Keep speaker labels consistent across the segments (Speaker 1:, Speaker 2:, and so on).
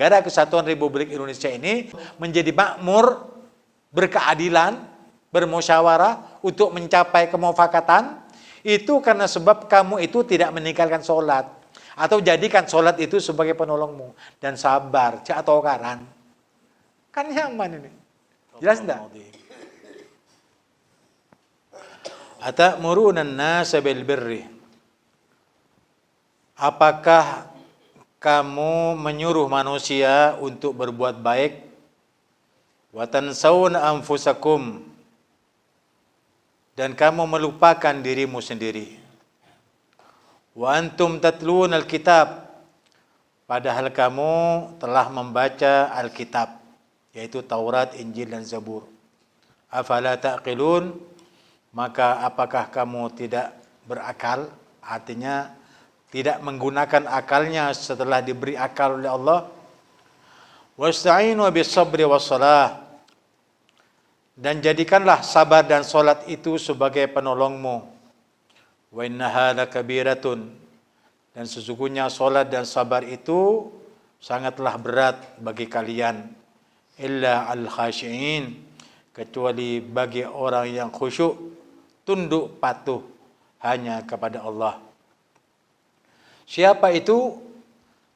Speaker 1: Negara Kesatuan Republik Indonesia ini menjadi makmur, berkeadilan, bermusyawarah untuk mencapai kemufakatan, itu karena sebab kamu itu tidak meninggalkan sholat. Atau jadikan sholat itu sebagai penolongmu. Dan sabar, atau karan. Kan nyaman ini. Jelas enggak? Atamuruna an-nasa bil birri. Apakah kamu menyuruh manusia untuk berbuat baik? Wa tansawna anfusakum. Dan kamu melupakan dirimu sendiri. Wa antum tatluna al-kitab. Padahal kamu telah membaca Alkitab, yaitu Taurat, Injil, dan Zabur. Afala ta'qilun? Maka apakah kamu tidak berakal? Artinya tidak menggunakan akalnya setelah diberi akal oleh Allah. Wasta'inu bis-sabri was-salah. Dan jadikanlah sabar dan salat itu sebagai penolongmu. Wa innaha lakabiratun. Dan sesungguhnya salat dan sabar itu sangatlah berat bagi kalian. Illa al-khashi'in. Kecuali bagi orang yang khusyuk, tunduk patuh hanya kepada Allah. Siapa itu?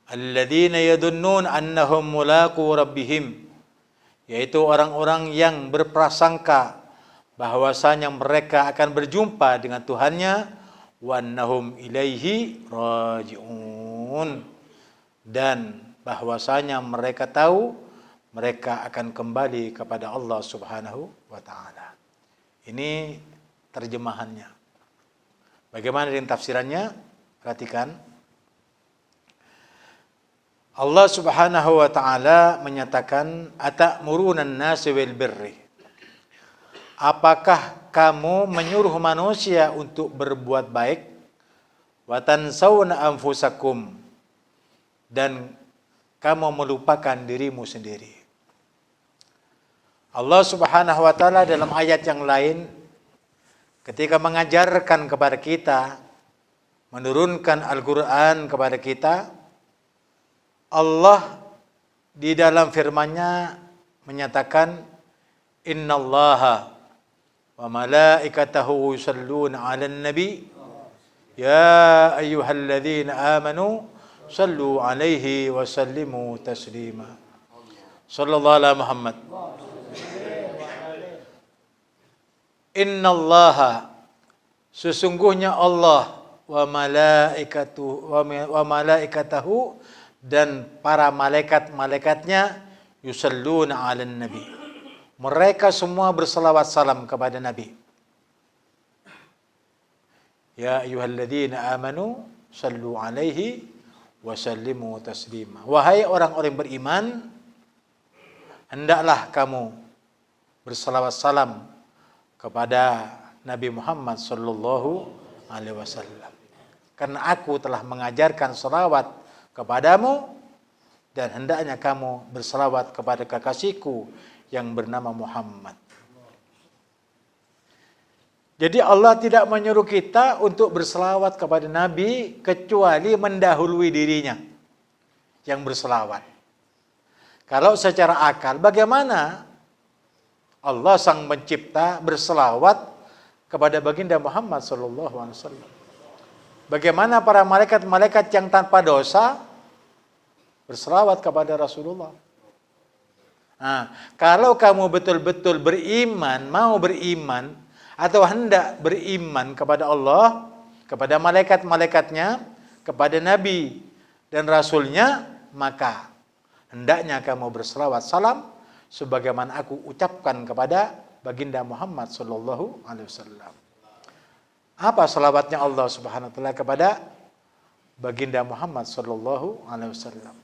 Speaker 1: Alladzina yadunnun annahum mulaqu rabbihim. Yaitu orang-orang yang berprasangka bahwasanya mereka akan berjumpa dengan Tuhannya, wa annahum ilaihi raji'un, dan bahwasanya mereka tahu mereka akan kembali kepada Allah Subhanahu wa taala. Ini terjemahannya. Bagaimana dengan tafsirannya? Perhatikan. Allah Subhanahu wa taala menyatakan atamuruna an-nasa bil birri. Apakah kamu menyuruh manusia untuk berbuat baik? Wa tansawna anfusakum. Dan kamu melupakan dirimu sendiri. Allah Subhanahu wa taala dalam ayat yang lain ketika mengajarkan kepada kita, menurunkan Al-Qur'an kepada kita, Allah di dalam firman-Nya menyatakan innallaha wa malaikatahu yusalluna 'alan nabi ya ayyuhalladzina amanu sallu 'alaihi wa sallimu taslima. Sallallahu alaihi Muhammad. Innallaha, sesungguhnya Allah, wa malaikatahu, dan para malaikat-malaikatnya, yusalluna 'alan nabi. Mereka semua berselawat salam kepada Nabi. Ya ayyuhalladzina amanu sallu 'alaihi wa sallimu taslima. Wahai orang-orang beriman, hendaklah kamu berselawat salam kepada Nabi Muhammad sallallahu alaihi wasallam. Karena aku telah mengajarkan selawat kepadamu, dan hendaknya kamu berselawat kepada kekasihku yang bernama Muhammad. Jadi Allah tidak menyuruh kita untuk berselawat kepada Nabi kecuali mendahului dirinya yang berselawat. Kalau secara akal, bagaimana Allah sang pencipta berselawat kepada baginda Muhammad sallallahu alaihi wasallam? Bagaimana para malaikat-malaikat yang tanpa dosa berselawat kepada Rasulullah? Nah, kalau kamu betul-betul beriman, mau beriman, atau hendak beriman kepada Allah, kepada malaikat-malaikatnya, kepada Nabi dan Rasulnya, maka hendaknya kamu berselawat salam sebagaimana aku ucapkan kepada baginda Muhammad sallallahu alaihi wasallam. Apa selawatnya Allah Subhanahu wa taala kepada baginda Muhammad sallallahu alaihi wasallam?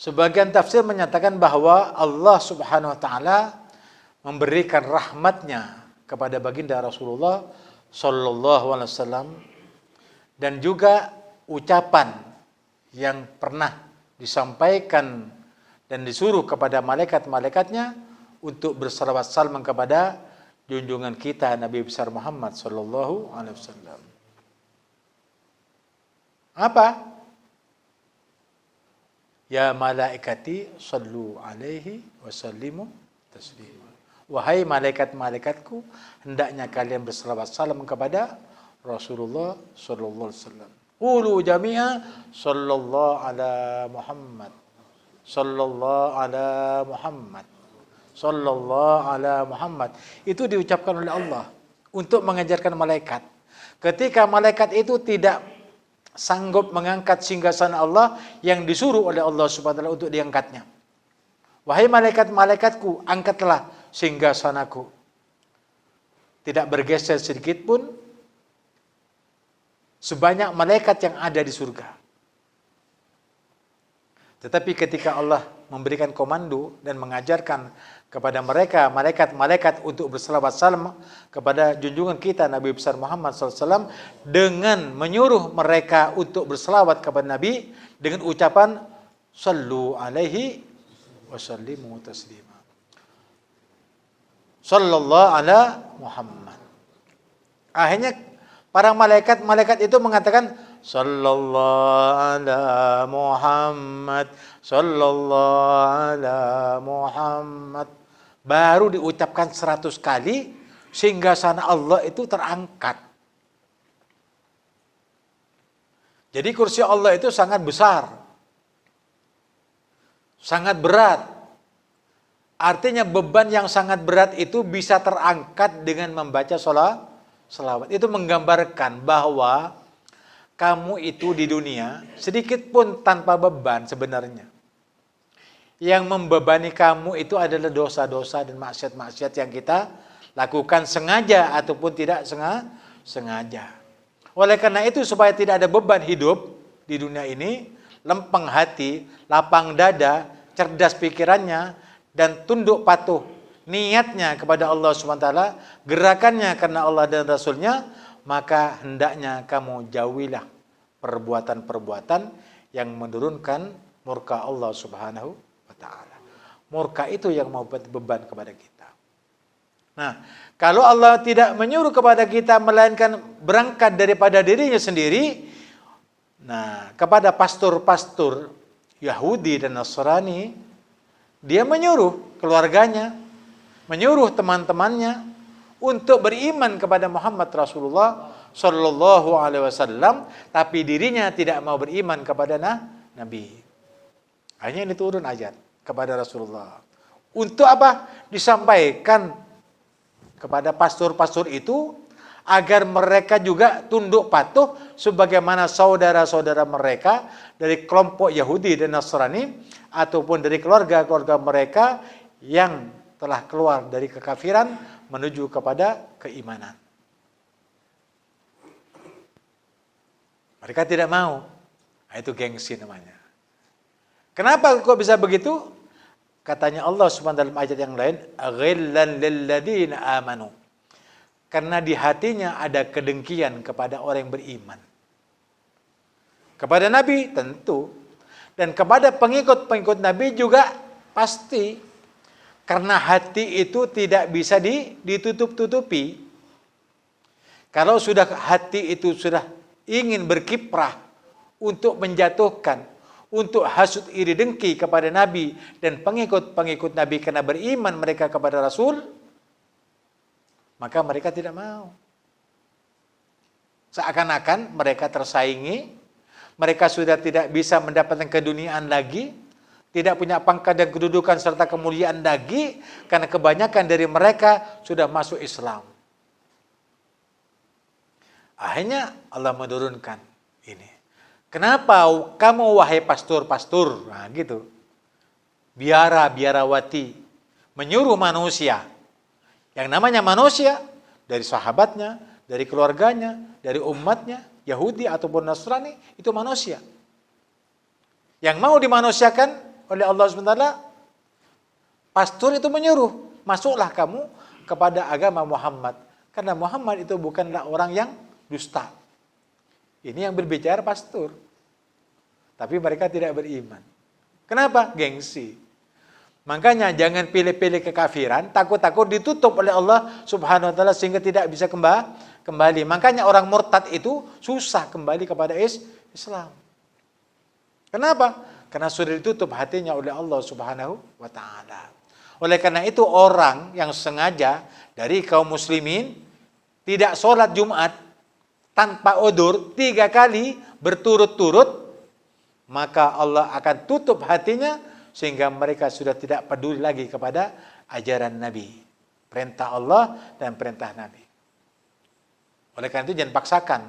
Speaker 1: Sebagian tafsir menyatakan bahwa Allah Subhanahu wa taala memberikan rahmatnya kepada baginda Rasulullah sallallahu alaihi wasallam, dan juga ucapan yang pernah disampaikan dan disuruh kepada malaikat-malaikatnya untuk berselawat salam kepada junjungan kita Nabi besar Muhammad sallallahu alaihi wasallam. Apa? Ya malaikati sallu alaihi wasallimu taslima. Wahai malaikat-malaikatku, hendaknya kalian berselawat salam kepada Rasulullah sallallahu alaihi wasallam. Qulu jami'a sallallahu ala Muhammad. Sallallahu ala Muhammad. Sallallahu ala Muhammad. Itu diucapkan oleh Allah untuk mengajarkan malaikat. Ketika malaikat itu tidak sanggup mengangkat singgasana Allah yang disuruh oleh Allah Subhanahu wa taala untuk diangkatnya. Wahai malaikat-malaikatku, angkatlah singgasanaku. Tidak bergeser sedikit pun sebanyak malaikat yang ada di surga. Tetapi ketika Allah memberikan komando dan mengajarkan kepada mereka, malaikat-malaikat untuk berselawat salam kepada junjungan kita Nabi besar Muhammad SAW dengan menyuruh mereka untuk berselawat kepada Nabi dengan ucapan sallu alaihi wasallimu taslima. Sallallahu ala Muhammad. Akhirnya para malaikat-malaikat itu mengatakan sallallahu ala Muhammad, sallallahu ala Muhammad. Baru diucapkan 100 kali singgasana Allah itu terangkat. Jadi kursi Allah itu sangat besar. Sangat berat. Artinya beban yang sangat berat itu bisa terangkat dengan membaca selawat. Itu menggambarkan bahwa kamu itu di dunia sedikit pun tanpa beban sebenarnya. Yang membebani kamu itu adalah dosa-dosa dan maksiat-maksiat yang kita lakukan sengaja ataupun tidak sengaja. Oleh karena itu supaya tidak ada beban hidup di dunia ini, lempeng hati, lapang dada, cerdas pikirannya, dan tunduk patuh niatnya kepada Allah SWT, gerakannya karena Allah dan Rasulnya, maka hendaknya kamu jauhilah perbuatan-perbuatan yang menurunkan murka Allah Subhanahu wa ta'ala. Murka itu yang mau beban kepada kita. Nah, kalau Allah tidak menyuruh kepada kita melainkan berangkat daripada dirinya sendiri, nah, kepada pastor-pastor Yahudi dan Nasrani, dia menyuruh keluarganya, menyuruh teman-temannya untuk beriman kepada Muhammad Rasulullah Sallallahu Alaihi Wasallam, tapi dirinya tidak mau beriman kepada Nabi. Hanya ini turun ayat kepada Rasulullah. Untuk apa? Disampaikan kepada pastor-pastor itu agar mereka juga tunduk patuh sebagaimana saudara-saudara mereka dari kelompok Yahudi dan Nasrani ataupun dari keluarga-keluarga mereka yang telah keluar dari kekafiran menuju kepada keimanan. Mereka tidak mau. Nah, itu gengsi namanya. Kenapa kok bisa begitu? Katanya Allah SWT dalam ayat yang lain, ghillan lilladzina amanu. Karena di hatinya ada kedengkian kepada orang yang beriman. Kepada Nabi tentu. Dan kepada pengikut-pengikut Nabi juga pasti. Karena hati itu tidak bisa ditutup-tutupi. Kalau sudah hati itu sudah ingin berkiprah untuk menjatuhkan, untuk hasud iri dengki kepada Nabi dan pengikut-pengikut Nabi karena beriman mereka kepada Rasul, maka mereka tidak mau. Seakan-akan mereka tersaingi, mereka sudah tidak bisa mendapatkan keduniaan lagi, tidak punya pangkat dan kedudukan serta kemuliaan lagi, karena kebanyakan dari mereka sudah masuk Islam. Akhirnya Allah menurunkan ini. Kenapa kamu wahai pastor-pastor, nah gitu, biara-biarawati, menyuruh manusia, yang namanya manusia, dari sahabatnya, dari keluarganya, dari umatnya, Yahudi ataupun Nasrani, itu manusia. Yang mau dimanusiakan oleh Allah SWT, pastor itu menyuruh, masuklah kamu kepada agama Muhammad. Karena Muhammad itu bukanlah orang yang dusta. Ini yang berbicara pastor. Tapi mereka tidak beriman. Kenapa? Gengsi. Makanya jangan pilih-pilih kekafiran, takut-takut ditutup oleh Allah Subhanahu wa taala sehingga tidak bisa kembali. Makanya orang murtad itu susah kembali kepada Islam. Kenapa? Karena sudah ditutup hatinya oleh Allah Subhanahu wa taala. Oleh karena itu orang yang sengaja dari kaum muslimin tidak sholat Jumat tanpa udzur 3 kali berturut-turut, maka Allah akan tutup hatinya sehingga mereka sudah tidak peduli lagi kepada ajaran Nabi, perintah Allah dan perintah Nabi. Oleh karena itu jangan paksakan.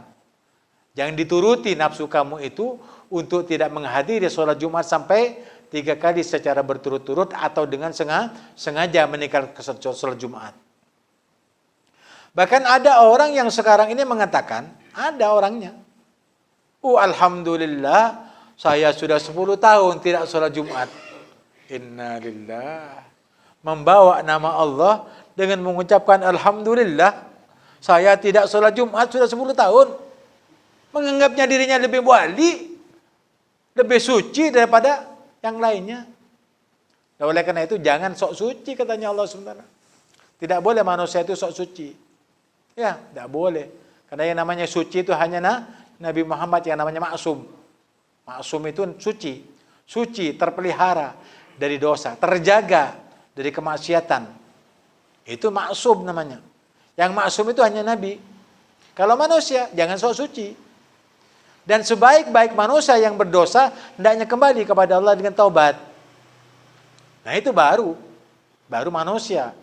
Speaker 1: Jangan dituruti nafsu kamu itu untuk tidak menghadiri sholat Jumat sampai 3 kali secara berturut-turut atau dengan sengaja meninggalkan sholat Jumat. Bahkan ada orang yang sekarang ini mengatakan, ada orangnya, alhamdulillah saya sudah 10 tahun tidak sholat Jumat. Innalillah. Membawa nama Allah dengan mengucapkan alhamdulillah saya tidak sholat Jumat sudah 10 tahun. Menganggapnya dirinya lebih wali, lebih suci daripada yang lainnya. Dan oleh karena itu jangan sok suci, katanya Allah SWT. Tidak boleh manusia itu sok suci. Ya, tidak boleh. Karena yang namanya suci itu hanya Nabi Muhammad yang namanya maksum. Maksum itu suci. Suci, terpelihara dari dosa, terjaga dari kemaksiatan. Itu maksum namanya. Yang maksum itu hanya Nabi. Kalau manusia, jangan sok suci. Dan sebaik-baik manusia yang berdosa, hendaknya kembali kepada Allah dengan taubat. Nah itu baru manusia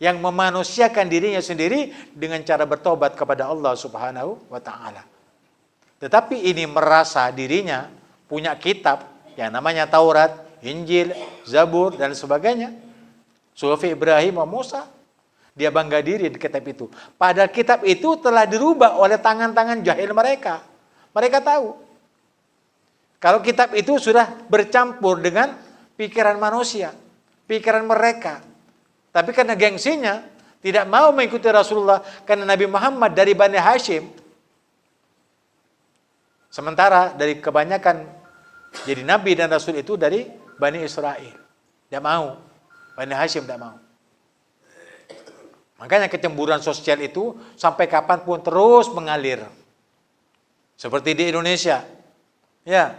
Speaker 1: yang memanusiakan dirinya sendiri dengan cara bertobat kepada Allah Subhanahu wa taala. Tetapi ini merasa dirinya punya kitab yang namanya Taurat, Injil, Zabur dan sebagainya. Sufi Ibrahim wa Musa, dia bangga diri di kitab itu. Padahal kitab itu telah dirubah oleh tangan-tangan jahil mereka. Mereka tahu kalau kitab itu sudah bercampur dengan pikiran manusia, pikiran mereka. Tapi karena gengsinya tidak mau mengikuti Rasulullah karena Nabi Muhammad dari Bani Hashim. Sementara dari kebanyakan jadi Nabi dan Rasul itu dari Bani Israel. Tidak mau. Bani Hashim tidak mau. Makanya kecemburuan sosial itu sampai kapanpun terus mengalir. Seperti di Indonesia, ya,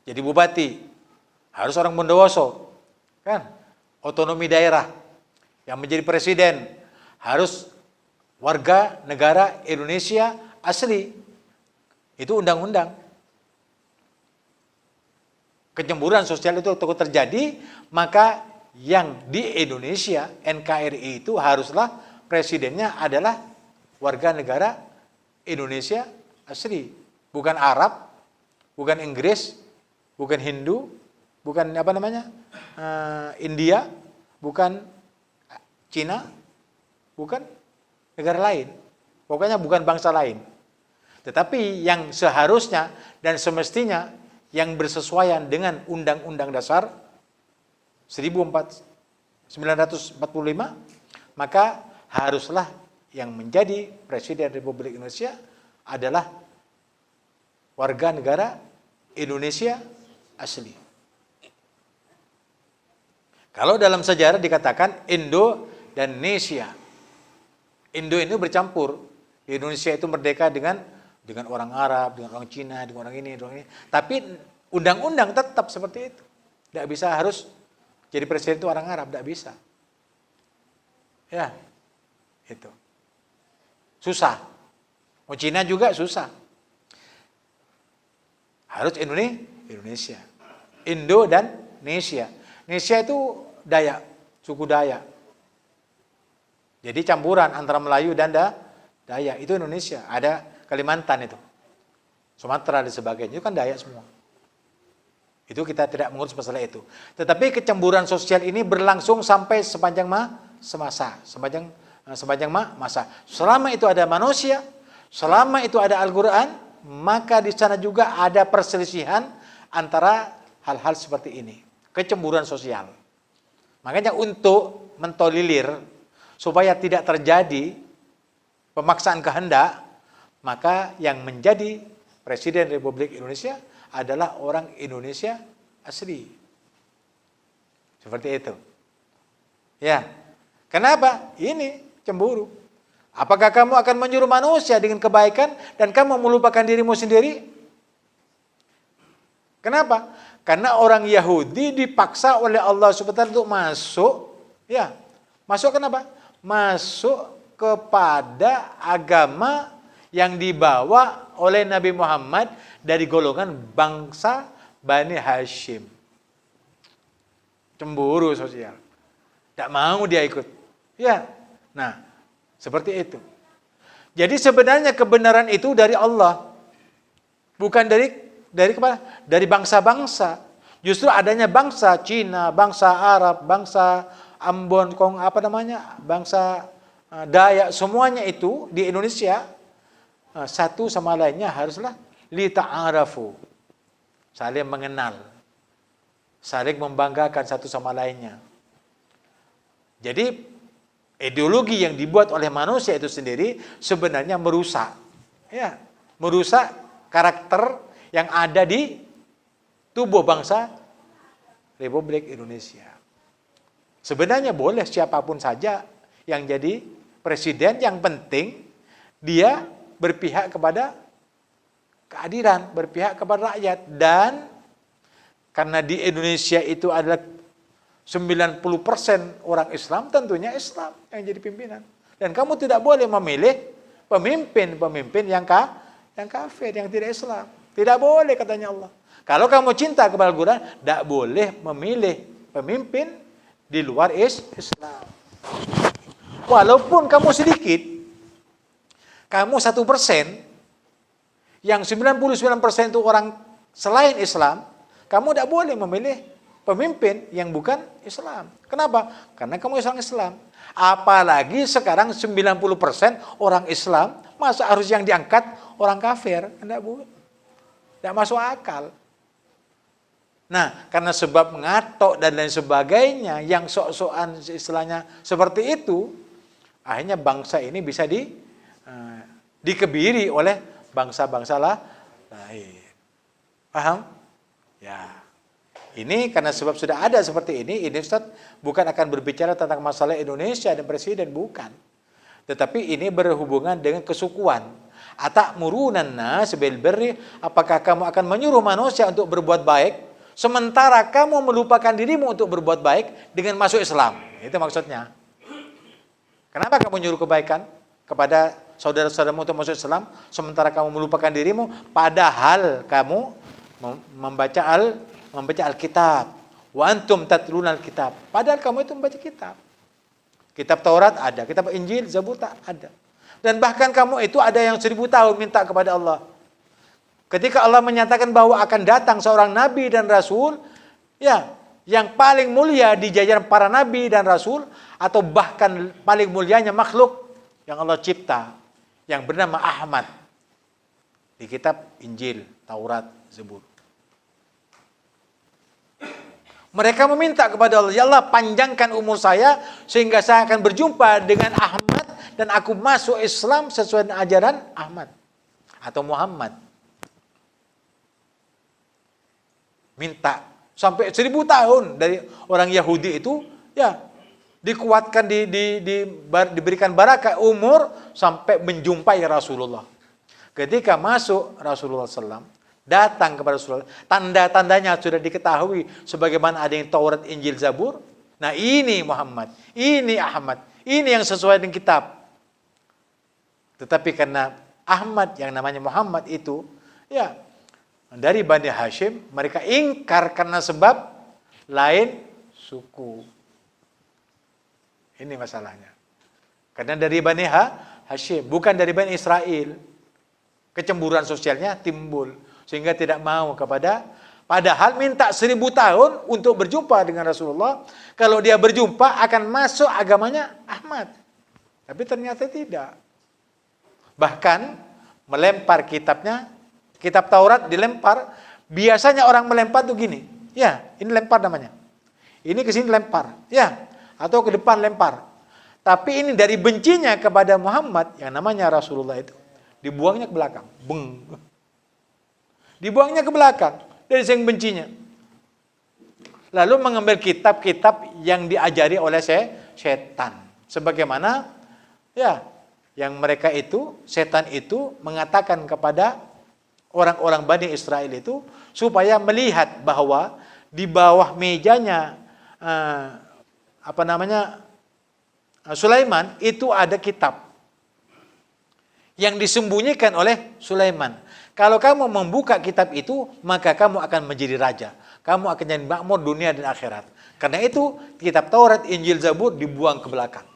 Speaker 1: jadi bupati harus orang Bondowoso, kan? Otonomi daerah, yang menjadi presiden harus warga negara Indonesia asli. Itu undang-undang. Kecemburuan sosial itu terjadi, maka yang di Indonesia NKRI itu haruslah presidennya adalah warga negara Indonesia asli. Bukan Arab, bukan Inggris, bukan Hindu, bukan India, bukan Cina, bukan negara lain. Pokoknya bukan bangsa lain. Tetapi yang seharusnya dan semestinya yang bersesuaian dengan Undang-Undang Dasar 1945, maka haruslah yang menjadi Presiden Republik Indonesia adalah warga negara Indonesia asli. Kalau dalam sejarah dikatakan Indo dan Nesia. Indo ini bercampur. Indonesia itu merdeka dengan orang Arab, dengan orang Cina, dengan orang ini. Tapi undang-undang tetap seperti itu. Tidak bisa harus jadi presiden itu orang Arab, tidak bisa. Ya, itu. Susah. Mau Cina juga susah. Harus Indonesia. Indo dan Nesia. Nesia itu Dayak, suku Dayak. Jadi campuran antara Melayu dan Dayak. Itu Indonesia. Ada Kalimantan itu. Sumatera dan sebagainya. Itu kan Dayak semua. Itu kita tidak mengurus masalah itu. Tetapi kecemburuan sosial ini berlangsung sampai sepanjang masa. Selama itu ada manusia, selama itu ada Al-Quran, maka di sana juga ada perselisihan antara hal-hal seperti ini. Kecemburuan sosial. Makanya untuk mentolilir supaya tidak terjadi pemaksaan kehendak, maka yang menjadi Presiden Republik Indonesia adalah orang Indonesia asli. Seperti itu. Ya. Kenapa? Ini cemburu. Apakah kamu akan menyuruh manusia dengan kebaikan dan kamu melupakan dirimu sendiri? Kenapa? Karena orang Yahudi dipaksa oleh Allah SWT untuk masuk, ya, masuk kenapa? Masuk kepada agama yang dibawa oleh Nabi Muhammad dari golongan bangsa Bani Hashim. Cemburu sosial. Tidak mau dia ikut. Ya. Nah, seperti itu. Jadi sebenarnya kebenaran itu dari Allah. Bukan dari kemana? Dari bangsa-bangsa. Justru adanya bangsa Cina, bangsa Arab, bangsa Ambon, bangsa Dayak, semuanya itu di Indonesia satu sama lainnya haruslah li ta'arafu. Saling mengenal. Saling membanggakan satu sama lainnya. Jadi ideologi yang dibuat oleh manusia itu sendiri sebenarnya merusak. Ya, merusak karakter yang ada di tubuh bangsa Republik Indonesia. Sebenarnya boleh siapapun saja yang jadi presiden, yang penting dia berpihak kepada keadilan, berpihak kepada rakyat. Dan karena di Indonesia itu adalah 90% orang Islam, tentunya Islam yang jadi pimpinan. Dan kamu tidak boleh memilih pemimpin yang kafir, yang tidak Islam. Tidak boleh, katanya Allah. Kalau kamu cinta kepada Al-Quran, tidak boleh memilih pemimpin di luar Islam. Walaupun kamu sedikit, kamu 1%, yang 99% itu orang selain Islam, kamu tidak boleh memilih pemimpin yang bukan Islam. Kenapa? Karena kamu Islam. Apalagi sekarang 90% orang Islam, masa harus yang diangkat orang kafir? Tidak boleh. Tidak masuk akal. Nah, karena sebab ngatok dan lain sebagainya, yang sok-sokan istilahnya seperti itu, akhirnya bangsa ini bisa dikebiri oleh bangsa-bangsa lain. Paham? Ya. Ini karena sebab sudah ada seperti ini Ustaz bukan akan berbicara tentang masalah Indonesia dan presiden, bukan. Tetapi ini berhubungan dengan kesukuan. Atamuruna nas bil birri, apakah kamu akan menyuruh manusia untuk berbuat baik sementara kamu melupakan dirimu untuk berbuat baik dengan masuk Islam? Itu maksudnya. Kenapa kamu menyuruh kebaikan kepada saudara-saudaramu untuk masuk Islam sementara kamu melupakan dirimu, padahal kamu membaca Alkitab. Wa antum tatluna Alkitab. Padahal kamu itu membaca kitab. Kitab Taurat ada, kitab Injil, Zabur ada. Dan bahkan kamu itu ada yang 1000 tahun minta kepada Allah. Ketika Allah menyatakan bahwa akan datang seorang nabi dan rasul, ya, yang paling mulia di jajaran para nabi dan rasul, atau bahkan paling mulianya makhluk yang Allah cipta, yang bernama Ahmad, di kitab Injil, Taurat, Zabur. Mereka meminta kepada Allah, ya Allah panjangkan umur saya sehingga saya akan berjumpa dengan Ahmad dan aku masuk Islam sesuai dengan ajaran Ahmad atau Muhammad. Minta sampai 1000 tahun dari orang Yahudi itu, ya, dikuatkan, diberikan barakah umur sampai menjumpai Rasulullah. Ketika masuk Rasulullah SAW, datang kepada Rasulullah, tanda-tandanya sudah diketahui sebagaimana ada yang Taurat, Injil, Zabur. Nah, ini Muhammad, ini Ahmad, ini yang sesuai dengan kitab. Tetapi karena Ahmad yang namanya Muhammad itu, ya, dari Bani Hashim, mereka ingkar karena sebab lain suku. Ini masalahnya. Karena dari Bani Hashim, bukan dari Bani Israel. Kecemburuan sosialnya timbul. Sehingga tidak mau kepada, padahal minta 1000 tahun untuk berjumpa dengan Rasulullah. Kalau dia berjumpa akan masuk agamanya Ahmad. Tapi ternyata tidak. Bahkan melempar kitabnya, kitab Taurat dilempar. Biasanya orang melempar tuh gini. Ya, ini lempar namanya. Ini ke sini lempar. Ya, atau ke depan lempar. Tapi ini dari bencinya kepada Muhammad yang namanya Rasulullah itu, dibuangnya ke belakang. Beng. Dibuangnya ke belakang dari yang bencinya. Lalu mengambil kitab-kitab yang diajari oleh setan. Sebagaimana, ya, yang mereka itu, setan itu mengatakan kepada orang-orang Bani Israel itu supaya melihat bahwa di bawah mejanya Sulaiman itu ada kitab yang disembunyikan oleh Sulaiman. Kalau kamu membuka kitab itu, maka kamu akan menjadi raja. Kamu akan jadi makmur dunia dan akhirat. Karena itu kitab Taurat, Injil, Zabur dibuang ke belakang.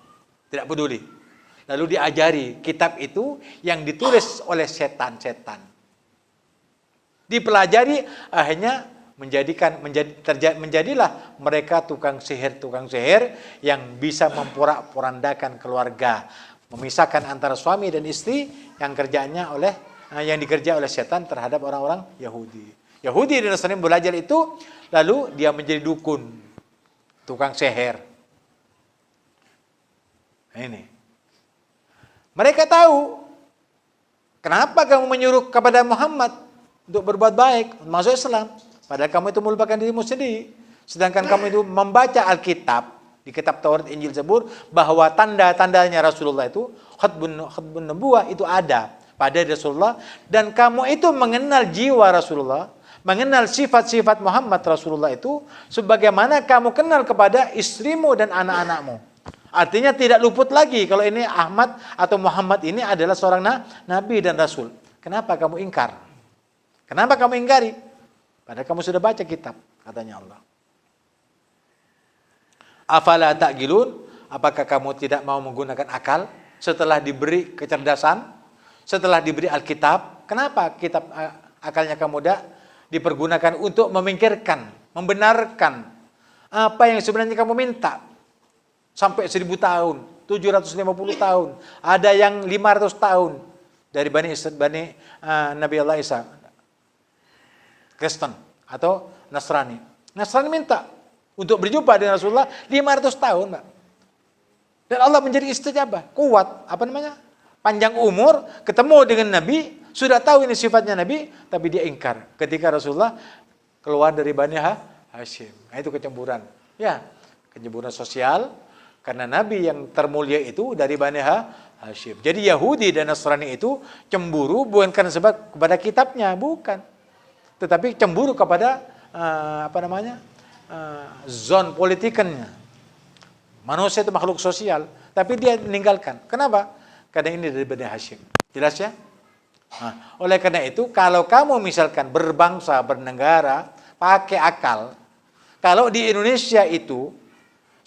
Speaker 1: Tidak peduli. Lalu diajari kitab itu yang ditulis oleh setan-setan. Dipelajari, akhirnya menjadilah mereka tukang sihir yang bisa memporak-porandakan keluarga, memisahkan antara suami dan istri yang dikerja oleh setan terhadap orang-orang Yahudi. Yahudi dan Nasrani belajar itu, lalu dia menjadi dukun, tukang sihir. Ini. Mereka tahu kenapa kamu menyuruh kepada Muhammad untuk berbuat baik, masuk Islam. Padahal kamu itu melupakan dirimu sendiri. Sedangkan kamu itu membaca Alkitab, di kitab Taurat, Injil, Zabur, bahwa tanda-tandanya Rasulullah itu, khutbun nubuwah itu ada pada Rasulullah. Dan kamu itu mengenal jiwa Rasulullah, mengenal sifat-sifat Muhammad Rasulullah itu, sebagaimana kamu kenal kepada istrimu dan anak-anakmu. Artinya tidak luput lagi kalau ini Ahmad atau Muhammad ini adalah seorang Nabi dan Rasul. Kenapa kamu ingkar? Kenapa kamu ingkari? Padahal kamu sudah baca kitab, katanya Allah. Afala ta'gilun? Apakah kamu tidak mau menggunakan akal setelah diberi kecerdasan, setelah diberi Alkitab? Kenapa kitab akalnya kamu dipergunakan untuk memikirkan, membenarkan apa yang sebenarnya kamu minta? Sampai 1000 tahun, 750 tahun, ada yang 500 tahun dari Bani Nabi Allah Isa, Kristen atau Nasrani. Nasrani minta untuk berjumpa dengan Rasulullah 500 tahun, Pak. Dan Allah menjadi istijabah, kuat, panjang umur, ketemu dengan Nabi, sudah tahu ini sifatnya Nabi, tapi dia ingkar ketika Rasulullah keluar dari Bani Hashim. Nah, itu kecemburuan. Ya, kecemburuan sosial, karena Nabi yang termulia itu dari Bani Hashim. Jadi Yahudi dan Nasrani itu cemburu bukan karena sebab kepada kitabnya, bukan. Tetapi cemburu kepada zon politikannya. Manusia itu makhluk sosial, tapi dia meninggalkan. Kenapa? Karena ini dari Bani Hashim. Jelas ya? Nah, oleh karena itu, kalau kamu misalkan berbangsa, bernegara, pakai akal, kalau di Indonesia itu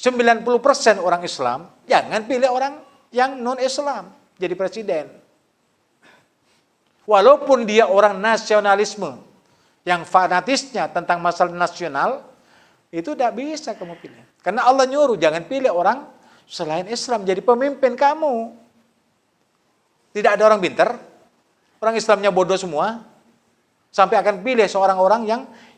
Speaker 1: 90% orang Islam, jangan pilih orang yang non-Islam jadi presiden. Walaupun dia orang nasionalisme, yang fanatisnya tentang masalah nasional, itu tidak bisa kamu pilih. Karena Allah nyuruh, jangan pilih orang selain Islam jadi pemimpin kamu. Tidak ada orang pintar, orang Islamnya bodoh semua, sampai akan pilih seorang orang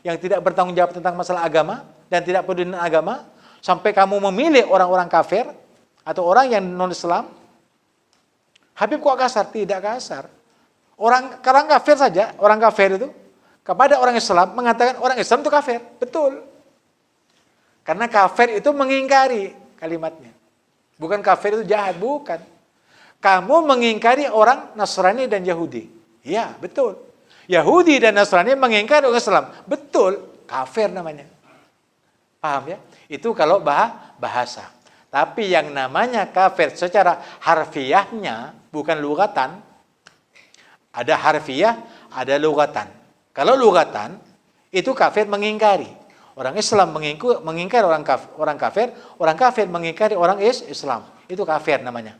Speaker 1: yang tidak bertanggung jawab tentang masalah agama, dan tidak peduli dengan agama, sampai kamu memilih orang-orang kafir, atau orang yang non-Islam. Habib kok kasar? Tidak kasar. Orang kafir saja, orang kafir itu, kepada orang Islam mengatakan orang Islam itu kafir. Betul. Karena kafir itu mengingkari kalimatnya. Bukan kafir itu jahat, bukan. Kamu mengingkari orang Nasrani dan Yahudi. Iya, betul. Yahudi dan Nasrani mengingkari orang Islam. Betul, kafir namanya. Paham ya? Itu kalau bahasa. Tapi yang namanya kafir secara harfiahnya, bukan lugatan. Ada harfiah, ada lugatan. Kalau lugatan, itu kafir mengingkari. Orang Islam mengingkari orang kafir mengingkari orang Islam. Itu kafir namanya.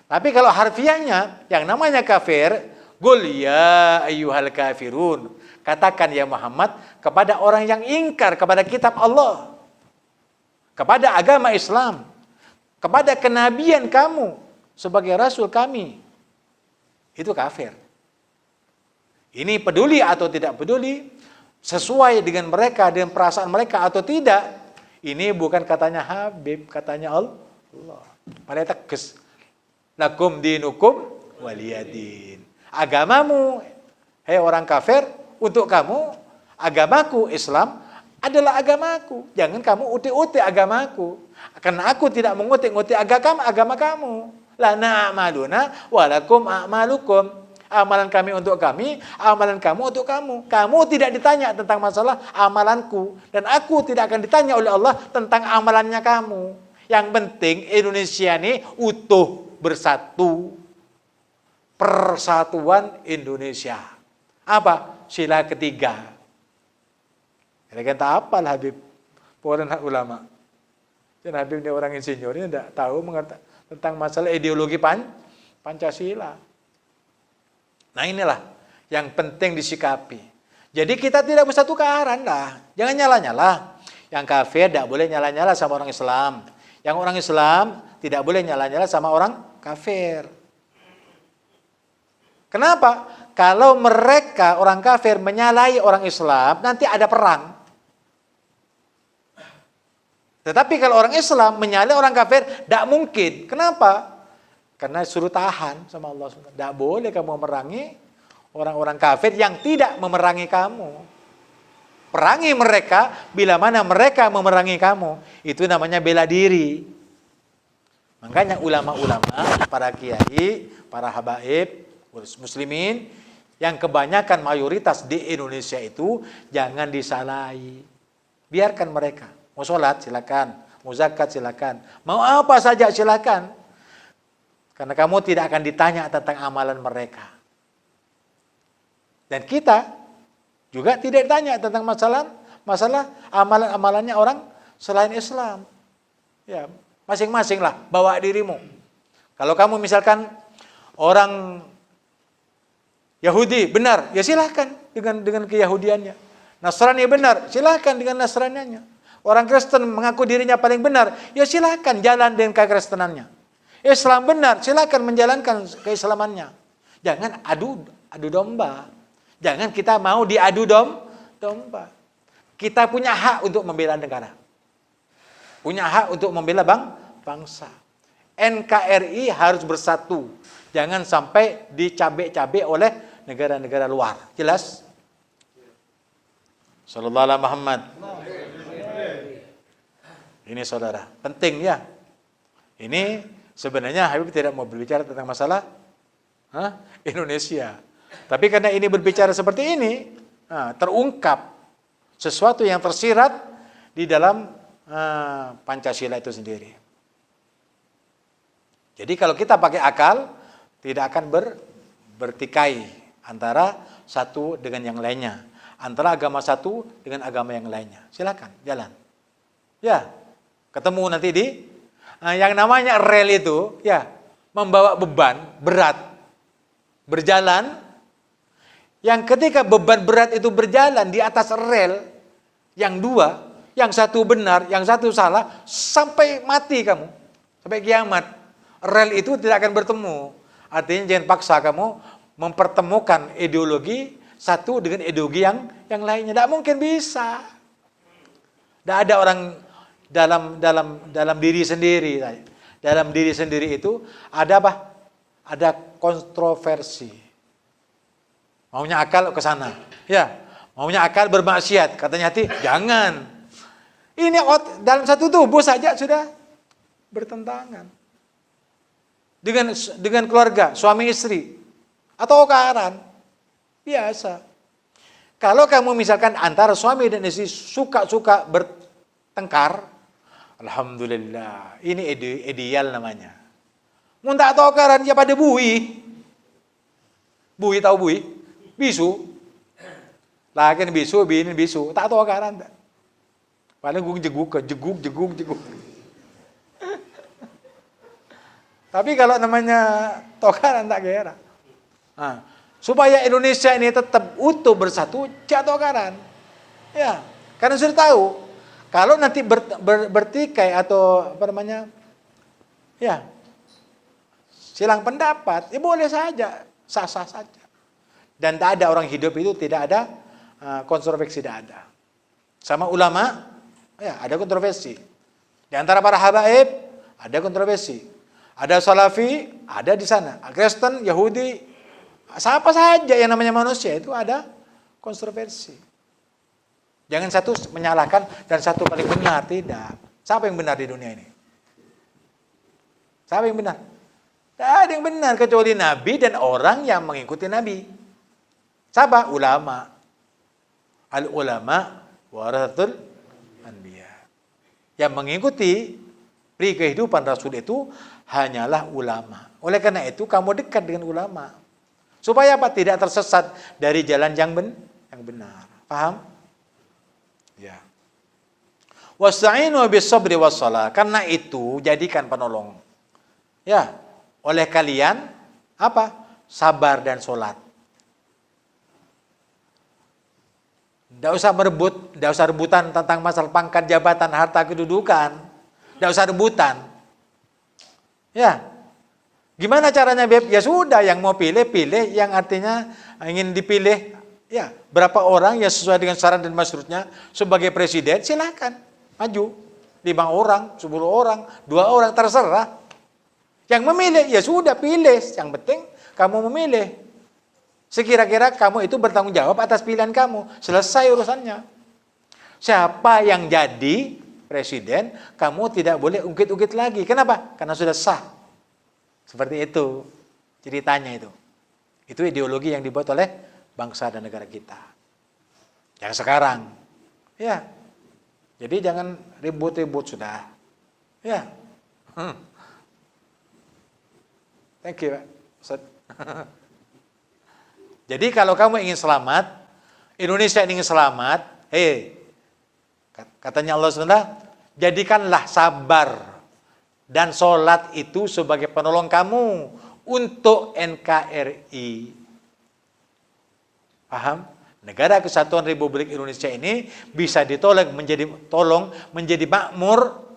Speaker 1: Tapi kalau harfiahnya, yang namanya kafir, Qul ya ayyuhal kafirun. Katakan ya Muhammad kepada orang yang ingkar kepada kitab Allah, kepada agama Islam, kepada kenabian kamu sebagai rasul kami. Itu kafir. Ini peduli atau tidak peduli, sesuai dengan mereka, dengan perasaan mereka atau tidak, ini bukan katanya Habib, katanya Allah. Mereka tegas. Lakum dinukum waliyadin. Agamamu, hei orang kafir, untuk kamu, agamaku Islam adalah agamaku. Jangan kamu utik-utik agamaku. Karena aku tidak mengutik-utik agama kamu. Lana a'maluna walakum a'malukum. Amalan kami untuk kami, amalan kamu untuk kamu. Kamu tidak ditanya tentang masalah amalanku. Dan aku tidak akan ditanya oleh Allah tentang amalannya kamu. Yang penting Indonesia ini utuh, bersatu. Persatuan Indonesia. Apa? Sila ketiga. Kira-kira tak apal Habib. Orang ulama. Dan Habib ini orang insinyur, ini tidak tahu tentang masalah ideologi Pancasila. Nah inilah yang penting disikapi. Jadi kita tidak bersatu kearan lah. Jangan nyala-nyala. Yang kafir tidak boleh nyala-nyala sama orang Islam. Yang orang Islam tidak boleh nyala-nyala sama orang kafir. Kenapa? Kalau mereka orang kafir menyalahi orang Islam, nanti ada perang. Tetapi kalau orang Islam menyalahi orang kafir, tidak mungkin. Kenapa? Karena suruh tahan sama Allah. Tidak boleh kamu memerangi orang-orang kafir yang tidak memerangi kamu. Perangi mereka bila mana mereka memerangi kamu. Itu namanya bela diri. Makanya ulama-ulama, para kiai, para habaib, muslimin, yang kebanyakan mayoritas di Indonesia itu jangan disalahi. Biarkan mereka. Mau sholat silakan, mau zakat silakan, mau apa saja silakan. Karena kamu tidak akan ditanya tentang amalan mereka. Dan kita juga tidak ditanya tentang masalah amalan-amalannya orang selain Islam. Ya, masing-masing lah bawa dirimu. Kalau kamu misalkan orang Yahudi benar, ya silahkan dengan keyahudiannya. Nasrani benar, silahkan dengan nasraniannya. Orang Kristen mengaku dirinya paling benar, ya silahkan jalan dengan kekristenannya. Islam benar, silakan menjalankan keislamannya. Jangan adu domba. Jangan kita mau diadu domba. Kita punya hak untuk membela negara. Punya hak untuk membela bangsa. NKRI harus bersatu. Jangan sampai dicabe-cabe oleh negara-negara luar. Jelas? Sallallahu alaihi Muhammad. Ini saudara, penting ya. Ini sebenarnya Habib tidak mau berbicara tentang masalah Indonesia. Tapi karena ini berbicara seperti ini, terungkap sesuatu yang tersirat di dalam Pancasila itu sendiri. Jadi kalau kita pakai akal, tidak akan bertikai antara satu dengan yang lainnya. Antara agama satu dengan agama yang lainnya. Silakan, jalan. Ya, ketemu nanti di yang namanya rel itu, ya, membawa beban berat, berjalan. Yang ketika beban berat itu berjalan di atas rel, yang dua, yang satu benar, yang satu salah, sampai mati kamu, sampai kiamat. Rel itu tidak akan bertemu. Artinya jangan paksa kamu mempertemukan ideologi satu dengan ideologi yang lainnya. Tidak mungkin bisa. Tidak ada orang dalam diri sendiri. Dalam diri sendiri itu ada apa? Ada kontroversi. Maunya akal ke sana. Ya, maunya akal bermaksiat. Katanya hati, jangan. Ini dalam satu tubuh saja sudah bertentangan. Dengan keluarga, suami istri, atau karan, biasa. Kalau kamu misalkan antara suami dan istri suka-suka bertengkar, alhamdulillah, ini ideal namanya. Muntah atau karan, ya pada bui. Bui tahu bui? Bisu. Lagi bisu, bini bisu, tak tahu karan. Paling gue jeguk. Tapi kalau namanya tokaran tak kira. Supaya Indonesia ini tetap utuh bersatu, cak tokaran. Ya, karena sudah tahu kalau nanti bertikai atau apa namanya, ya silang pendapat, ya boleh saja, sah-sah saja. Dan tak ada orang hidup itu tidak ada kontroversi, tidak ada. Sama ulama, ya ada kontroversi. Di antara para habaib ada kontroversi. Ada Salafi, ada di sana. Kristen, Yahudi, siapa saja yang namanya manusia itu ada kontroversi. Jangan satu menyalahkan dan satu paling benar, tidak. Siapa yang benar di dunia ini? Siapa yang benar? Tidak ada yang benar kecuali Nabi dan orang yang mengikuti Nabi. Siapa? Ulama. Al-ulama warasatul anbiya. Yang mengikuti pri kehidupan Rasul itu hanyalah ulama. Oleh karena itu kamu dekat dengan ulama. Supaya apa? Tidak tersesat dari jalan yang benar. Paham? Ya. Wasta'inu bis-sabri was-shalah. Karena itu jadikan penolong. Ya, oleh kalian apa? Sabar dan sholat. Tidak usah rebutan tentang masalah pangkat, jabatan, harta, kedudukan. Tidak usah rebutan. Ya, gimana caranya, Beb? Ya sudah, yang mau pilih, yang artinya ingin dipilih. Ya, berapa orang yang sesuai dengan syarat dan masyruutnya sebagai presiden, silakan maju. 5 orang, 10 orang, 2 orang, terserah. Yang memilih, ya sudah pilih. Yang penting kamu memilih. Sekira-kira kamu itu bertanggung jawab atas pilihan kamu. Selesai urusannya. Siapa yang jadi presiden, kamu tidak boleh ungkit-ungkit lagi. Kenapa? Karena sudah sah. Seperti itu ceritanya itu. Itu ideologi yang dibuat oleh bangsa dan negara kita. Yang sekarang. Ya. Jadi jangan ribut-ribut sudah. Ya. Thank you, Pak. Ustaz. Jadi kalau kamu ingin selamat, Indonesia ingin selamat, katanya Allah SWT, jadikanlah sabar dan sholat itu sebagai penolong kamu untuk NKRI. Paham? Negara Kesatuan Republik Indonesia ini bisa ditolong menjadi makmur,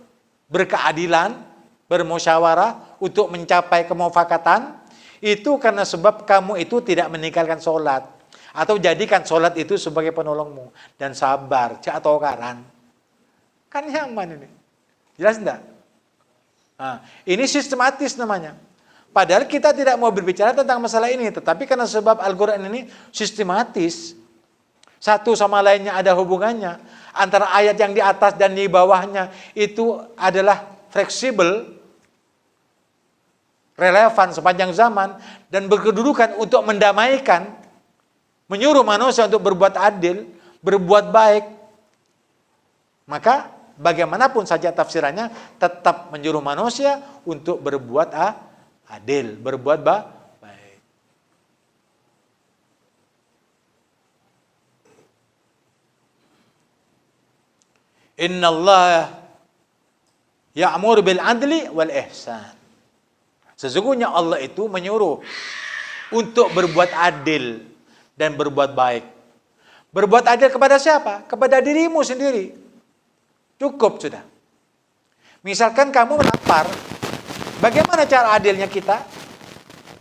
Speaker 1: berkeadilan, bermusyawarah untuk mencapai kemufakatan. Itu karena sebab kamu itu tidak meninggalkan sholat. Atau jadikan sholat itu sebagai penolongmu. Dan sabar, atau karan. Kan nyaman ini. Jelas enggak? Nah, ini sistematis namanya. Padahal kita tidak mau berbicara tentang masalah ini. Tetapi karena sebab Al-Quran ini sistematis. Satu sama lainnya ada hubungannya. Antara ayat yang di atas dan di bawahnya itu adalah fleksibel, relevan sepanjang zaman, dan berkedudukan untuk mendamaikan, menyuruh manusia untuk berbuat adil, berbuat baik. Maka bagaimanapun saja tafsirannya tetap menyuruh manusia untuk berbuat adil, berbuat baik. Innallaha ya'muru bil adli wal ihsan. Sesungguhnya Allah itu menyuruh untuk berbuat adil dan berbuat baik. Berbuat adil kepada siapa? Kepada dirimu sendiri. Cukup sudah. Misalkan kamu lapar, bagaimana cara adilnya kita?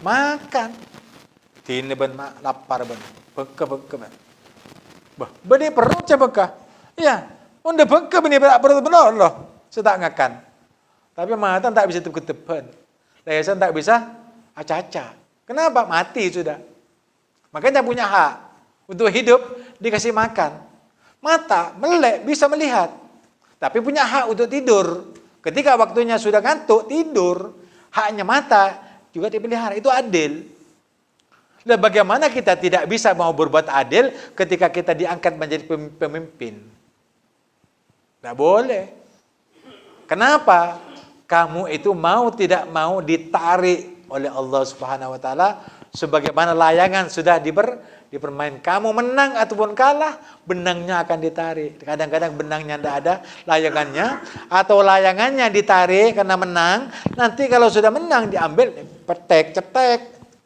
Speaker 1: Makan. Tini ben lapar ben. Beke. Bah, beni perut cebeka. Ya, unda beke beni perut benar loh. Setak ngakan. Tapi mata tak bisa tepen. Lesan tak bisa aca-aca. Kenapa? Mati sudah. Makanya punya hak untuk hidup, dikasih makan. Mata melek bisa melihat, tapi punya hak untuk tidur. Ketika waktunya sudah ngantuk tidur, haknya mata juga dipelihara. Itu adil. Dan bagaimana kita tidak bisa mau berbuat adil ketika kita diangkat menjadi pemimpin? Tidak boleh. Kenapa? Kamu itu tidak mau ditarik oleh Allah Subhanahu wa taala sebagaimana layangan sudah dipermain. Kamu menang ataupun kalah, benangnya akan ditarik. Kadang-kadang benangnya tidak ada, layangannya, atau layangannya ditarik karena menang. Nanti kalau sudah menang diambil, cetek,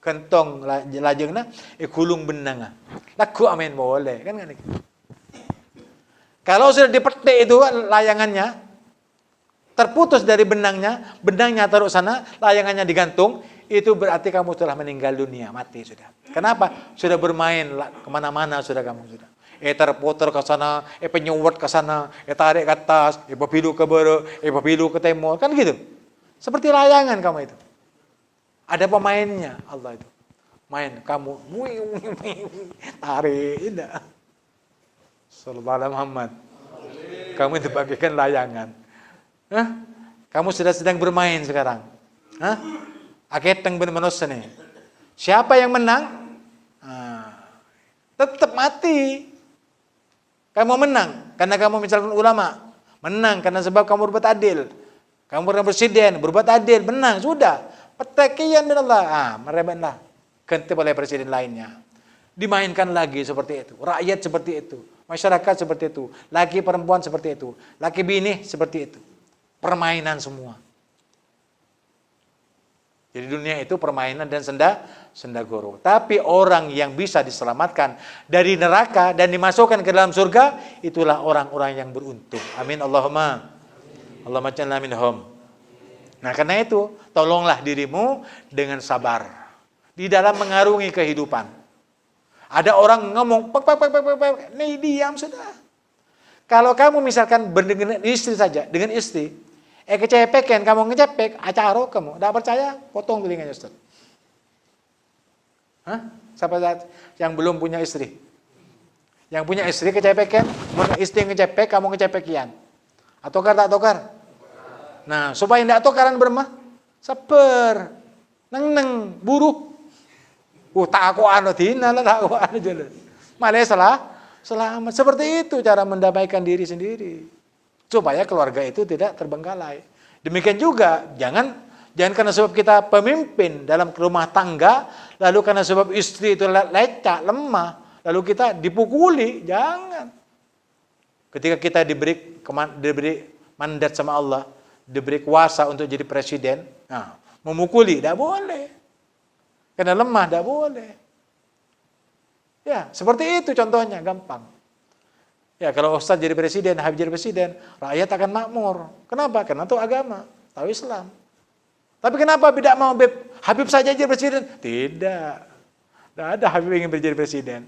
Speaker 1: kentong lajengna, gulung benangnya. Laku amin boleh, kan? Kalau sudah dipetik itu layangannya, terputus dari benangnya taruh sana, layangannya digantung, itu berarti kamu telah meninggal dunia, mati sudah. Kenapa? Sudah bermain kemana-mana sudah kamu sudah. Terputar ke sana, penyuwat ke sana, tarik ke atas, papilu ke barat, papilu ke timur, kan gitu. Seperti layangan kamu itu. Ada pemainnya Allah itu. Main kamu, tarik, tidak. Sallallahu alaihi Muhammad. Kamu itu bagaikan layangan. Kamu sudah sedang bermain sekarang. Aketeng bener-bener nih. Siapa yang menang? Tetap mati. Kamu menang karena kamu misalkan ulama. Menang karena sebab kamu berbuat adil. Kamu pernah presiden, berbuat adil, menang, sudah. Petakian dan Allah. Merebetlah. Ganti oleh presiden lainnya. Dimainkan lagi seperti itu. Rakyat seperti itu. Masyarakat seperti itu. Laki perempuan seperti itu. Laki bini seperti itu. Permainan semua. Jadi dunia itu permainan dan sendagoro. Tapi orang yang bisa diselamatkan dari neraka dan dimasukkan ke dalam surga, itulah orang-orang yang beruntung. Amin Allahumma. Allahumma ja'alna minhum. Nah, karena itu tolonglah dirimu dengan sabar di dalam mengarungi kehidupan. Ada orang ngomong, nih diam sudah. Kalau kamu misalkan dengan istri saja, dengan istri, kecepekan kamu ngecepek, acaro kamu, tidak percaya, potong telinganya Ustaz. Siapa yang belum punya istri? Yang punya istri kecepekan, istri ngecepek, kamu ngecepekian. Atokar tak tokar? Nah, supaya tidak tokaran bermah, sabar, neng buruh. Tak aku anu tina lah, tak aku anu jalan. Malah selamat. Seperti itu cara mendamaikan diri sendiri. Supaya keluarga itu tidak terbengkalai. Demikian juga, jangan karena sebab kita pemimpin dalam rumah tangga, lalu karena sebab istri itu lecak, lemah, lalu kita dipukuli, jangan. Ketika kita diberi mandat sama Allah, diberi kuasa untuk jadi presiden, memukuli, tidak boleh. Karena lemah, tidak boleh. Ya, seperti itu contohnya, gampang. Ya, kalau Ustaz jadi presiden, Habib jadi presiden, rakyat akan makmur. Kenapa? Karena itu agama, tahu Islam. Tapi kenapa tidak mau Habib saja jadi presiden? Tidak. Tidak ada Habib ingin menjadi presiden.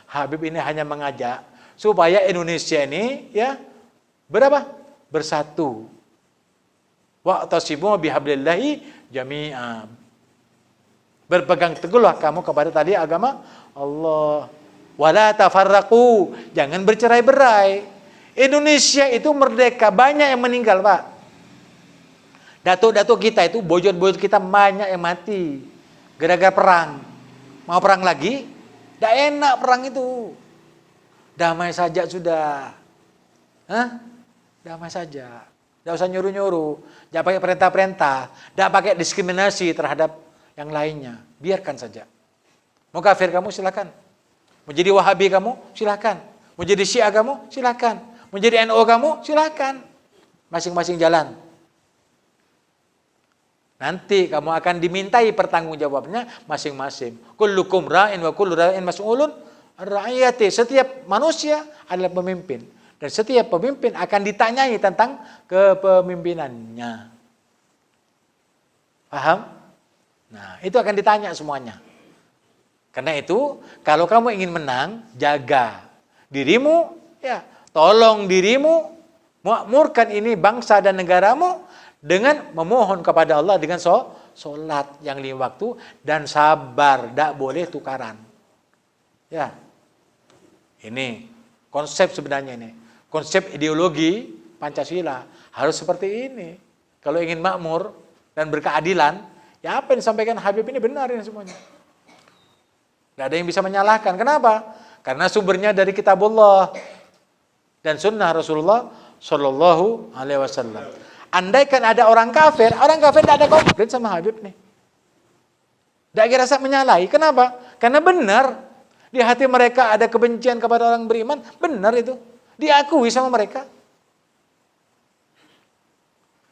Speaker 1: Habib ini hanya mengajak supaya Indonesia ini ya bersatu. Wa'tasimu bihablillahi jami'a. Berpegang teguhlah kamu kepada tadi agama Allah. Wala tafarraqu, jangan bercerai-berai. Indonesia itu merdeka, banyak yang meninggal, Pak. Datuk-datuk kita itu, bojot-bojot kita banyak yang mati gara-gara perang. Mau perang lagi? Tidak enak perang itu. Damai saja sudah. Damai saja. Tidak usah nyuruh-nyuruh, jangan pakai perintah-perintah, tidak pakai diskriminasi terhadap yang lainnya. Biarkan saja. Mau kafir kamu silakan. Mau jadi Wahabi kamu silakan. Mau jadi Syiah kamu silakan. Mau jadi NU kamu silakan. Masing-masing jalan. Nanti kamu akan dimintai pertanggungjawabannya masing-masing. Kullukum ra'in wa kullu ra'in mas'ulun ar-ra'iyati. Setiap manusia adalah pemimpin. Dan setiap pemimpin akan ditanyai tentang kepemimpinannya. Paham? Nah, itu akan ditanya semuanya. Karena itu, kalau kamu ingin menang, jaga dirimu, ya, tolong dirimu, makmurkan ini bangsa dan negaramu dengan memohon kepada Allah dengan sholat yang 5 waktu dan sabar, tidak boleh tukaran. Ya, ini konsep sebenarnya ini, konsep ideologi Pancasila harus seperti ini. Kalau ingin makmur dan berkeadilan. Ya apa yang disampaikan Habib ini benar ini semuanya. Tidak ada yang bisa menyalahkan. Kenapa? Karena sumbernya dari kitabullah dan sunnah Rasulullah Shallallahu Alaihi Wasallam. Andaikan ada orang kafir tidak ada komplain sama Habib nih. Tidak rasa menyalahi. Kenapa? Karena benar di hati mereka ada kebencian kepada orang beriman. Benar itu. Diakui sama mereka.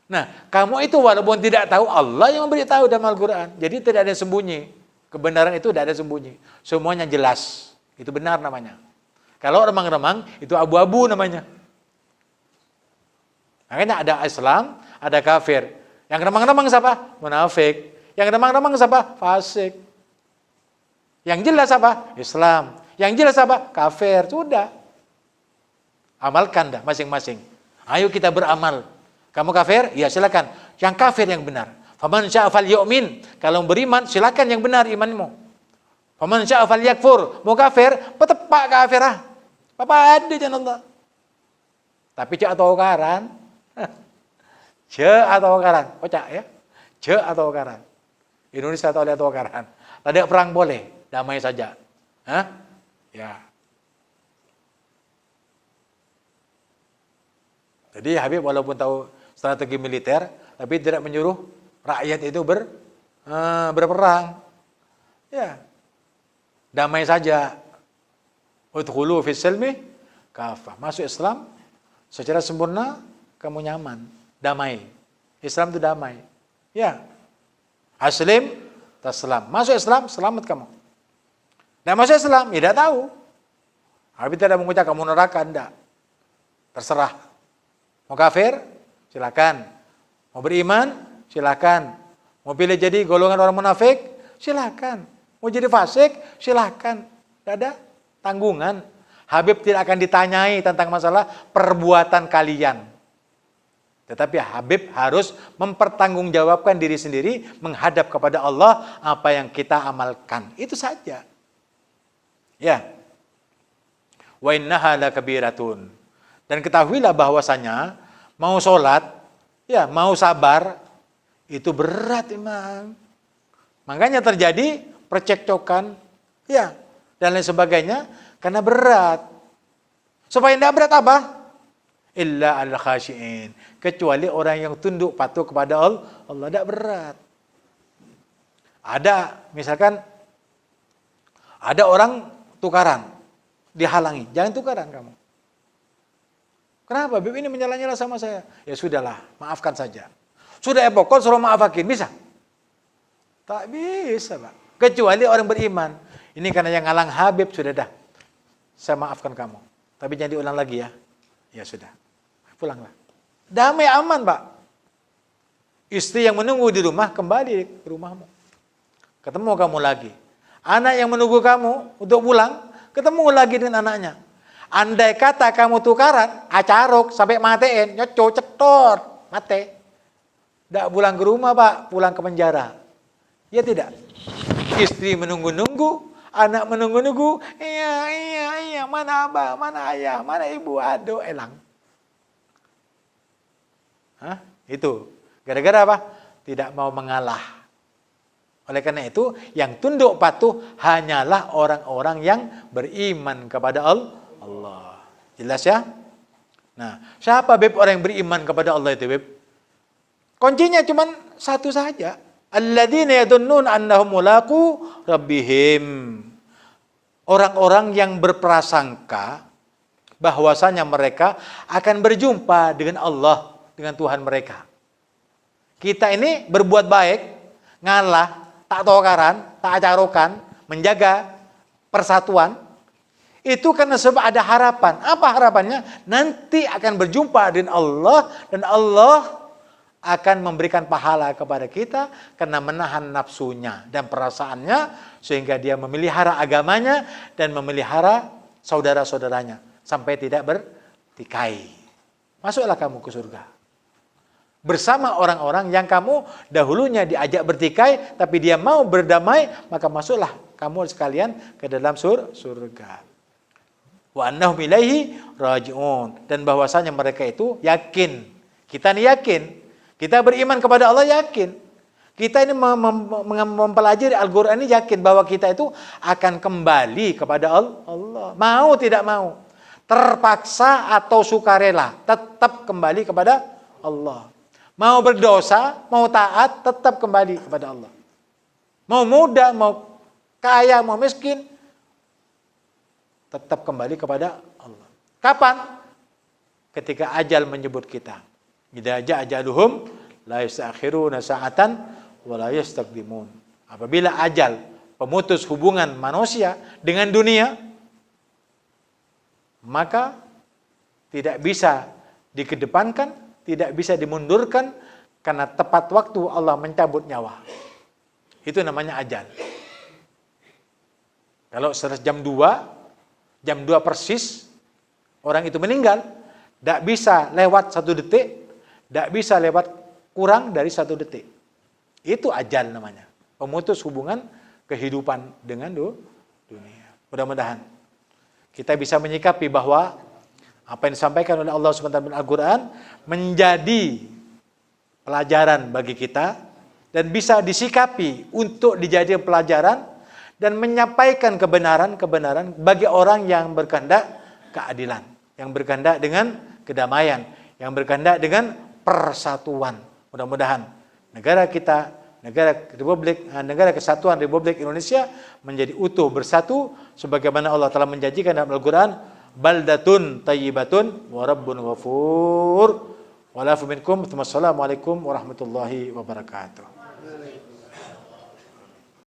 Speaker 1: Nah, kamu itu walaupun tidak tahu, Allah yang memberitahu dalam Al-Quran. Jadi tidak ada yang sembunyi. Kebenaran itu tidak ada sembunyi. Semuanya jelas. Itu benar namanya. Kalau remang-remang, itu abu-abu namanya. Makanya ada Islam, ada kafir. Yang remang-remang siapa? Munafik. Yang remang-remang siapa? Fasik. Yang jelas apa? Islam. Yang jelas apa? Kafir. Sudah. Amalkan dah masing-masing. Ayo kita beramal. Kamu kafir? Ya silakan. Yang kafir yang benar. Faman syaa falyu'min. Kalau beriman, silakan yang benar imanmu. Faman syaa falyakfur. Mau kafir, petepak kafirah. Apa ada jangan Allah. Tapi cek atau karan. Cek atau karan. Kocak ya. Cek atau karan. Indonesia tak boleh tukaran. Ada perang boleh, damai saja. Hah? Ya. Jadi Habib walaupun tahu strategi militer, tapi tidak menyuruh rakyat itu berperang. Ya. Damai saja. Udkhulu fis silmi kafah. Masuk Islam secara sempurna, kamu nyaman, damai. Islam itu damai. Ya. Aslim taslam. Masuk Islam, selamat kamu. Nah, masuk Islam, tidak tahu. Habib tidak mengucap kamu neraka, enggak. Terserah. Mau kafir? Silakan. Mau beriman? Silakan. Mau pilih jadi golongan orang munafik? Silakan. Mau jadi fasik? Silakan. Tidak ada tanggungan. Habib tidak akan ditanyai tentang masalah perbuatan kalian. Tetapi Habib harus mempertanggungjawabkan diri sendiri menghadap kepada Allah apa yang kita amalkan. Itu saja. Ya. Wa innaha lakabiratun. Dan ketahuilah bahwasanya mau sholat, ya mau sabar, itu berat memang. Makanya terjadi percekcokan, ya, dan lain sebagainya karena berat. Supaya tidak berat apa? Illa al-khashi'in. Kecuali orang yang tunduk patuh kepada Allah, tidak berat. Ada, misalkan, ada orang tukaran, dihalangi. Jangan tukaran kamu. Kenapa? Bib ini menyala-nyala sama saya. Ya sudahlah, maafkan saja. Sudah pokok suruh maafakin, bisa? Tak bisa, Pak. Kecuali orang beriman. Ini karena yang ngalang Habib, sudah dah. Saya maafkan kamu. Tapi jangan diulang lagi ya. Ya sudah. Pulanglah. Damai aman, Pak. Istri yang menunggu di rumah kembali ke rumahmu. Ketemu kamu lagi. Anak yang menunggu kamu untuk pulang, ketemu lagi dengan anaknya. Andai kata kamu tukaran, acaruk sampai matiin, nyoco cetor, mati. Tidak pulang ke rumah, Pak, pulang ke penjara. Ya tidak. Istri menunggu-nunggu, anak menunggu-nunggu, iya, mana abah, mana ayah, mana ibu, aduh, elang. Hah? Itu. Gara-gara apa? Tidak mau mengalah. Oleh karena itu, yang tunduk patuh hanyalah orang-orang yang beriman kepada Allah. Jelas ya? Nah, siapa Beb orang yang beriman kepada Allah itu, Beb? Kuncinya cuma satu saja. Alladzina yadunnun annahum mulaqu rabbihim. Orang-orang yang berprasangka bahwasanya mereka akan berjumpa dengan Allah, dengan Tuhan mereka. Kita ini berbuat baik, ngalah, tak tokaran, tak acarokan, menjaga persatuan, itu karena sebab ada harapan. Apa harapannya? Nanti akan berjumpa dengan Allah dan Allah akan memberikan pahala kepada kita karena menahan nafsunya dan perasaannya sehingga dia memelihara agamanya dan memelihara saudara-saudaranya sampai tidak bertikai. Masuklah kamu ke surga. Bersama orang-orang yang kamu dahulunya diajak bertikai tapi dia mau berdamai, maka masuklah kamu sekalian ke dalam surga. Wa annahum ilaihi raji'un. Dan bahwasanya mereka itu yakin. Kita ini yakin. Kita beriman kepada Allah yakin. Kita ini mempelajari Al-Quran ini yakin bahwa kita itu akan kembali kepada Allah. Mau tidak mau. Terpaksa atau sukarela. Tetap kembali kepada Allah. Mau berdosa, mau taat, tetap kembali kepada Allah. Mau muda, mau kaya, mau miskin, tetap kembali kepada Allah. Kapan? Ketika ajal menyebut kita. Idza jaa ajaluhum la yastakhiruna sa'atan wa la yastaqdimun. Apabila ajal pemutus hubungan manusia dengan dunia, maka tidak bisa dikedepankan, tidak bisa dimundurkan karena tepat waktu Allah mencabut nyawa. Itu namanya ajal. Kalau jam 2 persis orang itu meninggal, tidak bisa lewat 1 detik, tidak bisa lewat kurang dari 1 detik. Itu ajal namanya. Pemutus hubungan kehidupan dengan dunia. Mudah-mudahan kita bisa menyikapi bahwa apa yang disampaikan oleh Allah SWT dalam Al-Quran menjadi pelajaran bagi kita dan bisa disikapi untuk dijadikan pelajaran dan menyampaikan kebenaran bagi orang yang berkehendak keadilan, yang berkehendak dengan kedamaian, yang berkehendak dengan persatuan. Mudah-mudahan negara kita, negara kesatuan Republik Indonesia menjadi utuh bersatu sebagaimana Allah telah menjanjikan dalam Al-Qur'an, baldatun tayyibatun wa rabbun ghafur. Walafu minkum. Wassalamualaikum warahmatullahi wabarakatuh.